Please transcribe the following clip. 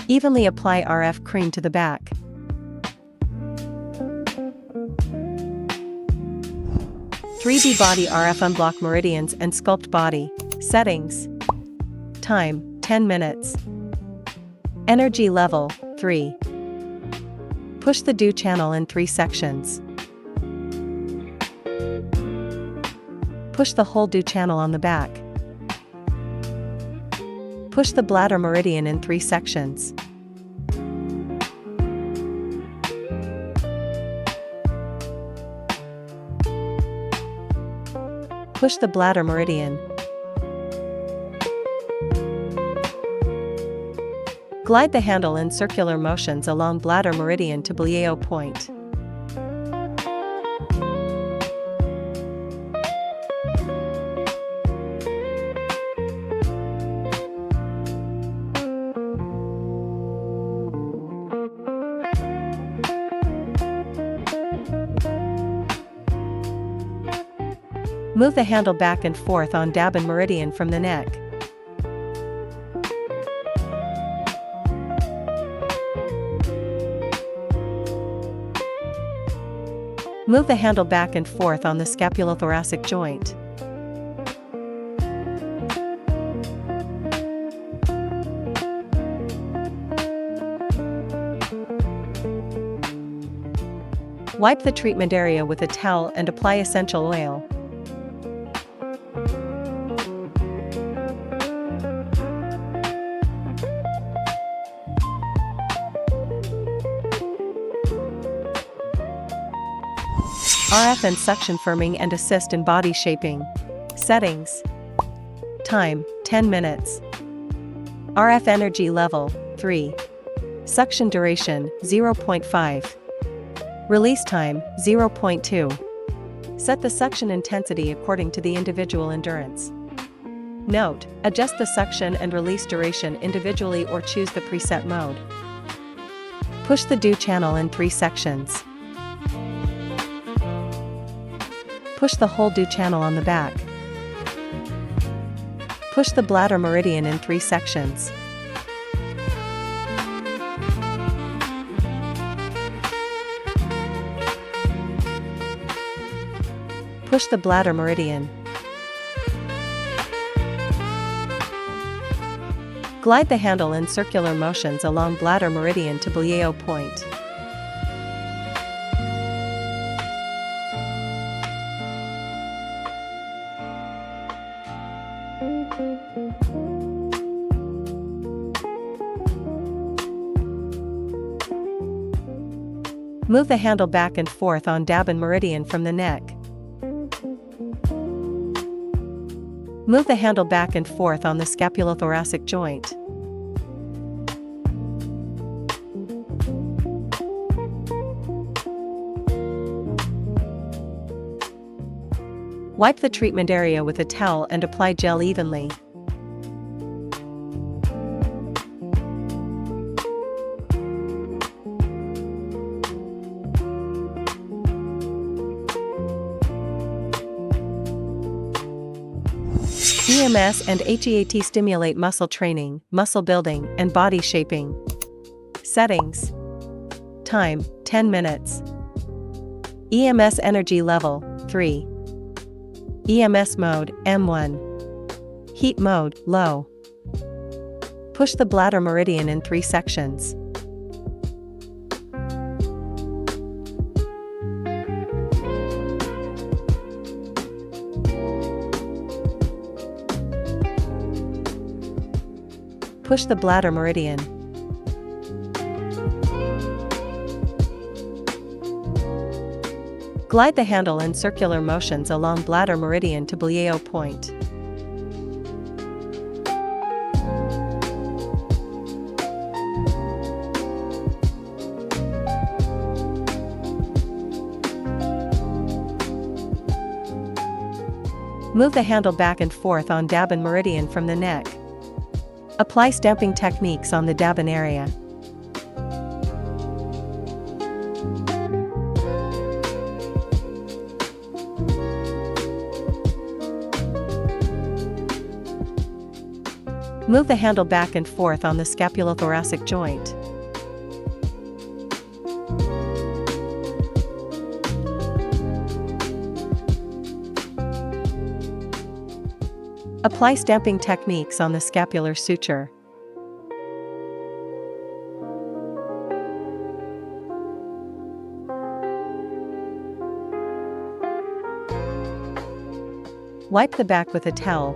Evenly apply RF cream to the back. "3D Body RF Unblock Meridians and Sculpt Body." Settings. Time, 10 minutes. Energy level, 3. Push the DO channel in 3 sections. Push the whole DO channel on the back. Push the bladder meridian in 3 sections. Push the bladder meridian. Glide the handle in circular motions along bladder meridian to BS-58KS point. Move the handle back and forth on Dabin meridian from the neck. Move the handle back and forth on the scapulothoracic joint. Wipe the treatment area with a towel and apply essential oil. RF and suction firming and assist in body shaping. Settings. Time, 10 minutes. RF energy level, 3. Suction duration, 0.5. Release time, 0.2. Set the suction intensity according to the individual endurance. Note: adjust the suction and release duration individually or choose the preset mode. Push the DO channel in 3 sections. Push the whole DO channel on the back. Push the bladder meridian in 3 sections. Push the bladder meridian. Glide the handle in circular motions along bladder meridian to BS-58KS point. Move the handle back and forth on Dabin meridian from the neck. Move the handle back and forth on the scapulothoracic joint. Wipe the treatment area with a towel and apply gel evenly. EMS and HEAT stimulate muscle training, muscle building, and body shaping. Settings. Time, 10 minutes. EMS energy level, 3. EMS mode, M1. Heat mode, low. Push the bladder meridian in 3 sections. Push the bladder meridian. Glide the handle in circular motions along bladder meridian to BS-58KS point. Move the handle back and forth on Dabin meridian from the neck. Apply stamping techniques on the Dabin area. Move the handle back and forth on the scapulothoracic joint. Apply stamping techniques on the scapular suture. Wipe the back with a towel,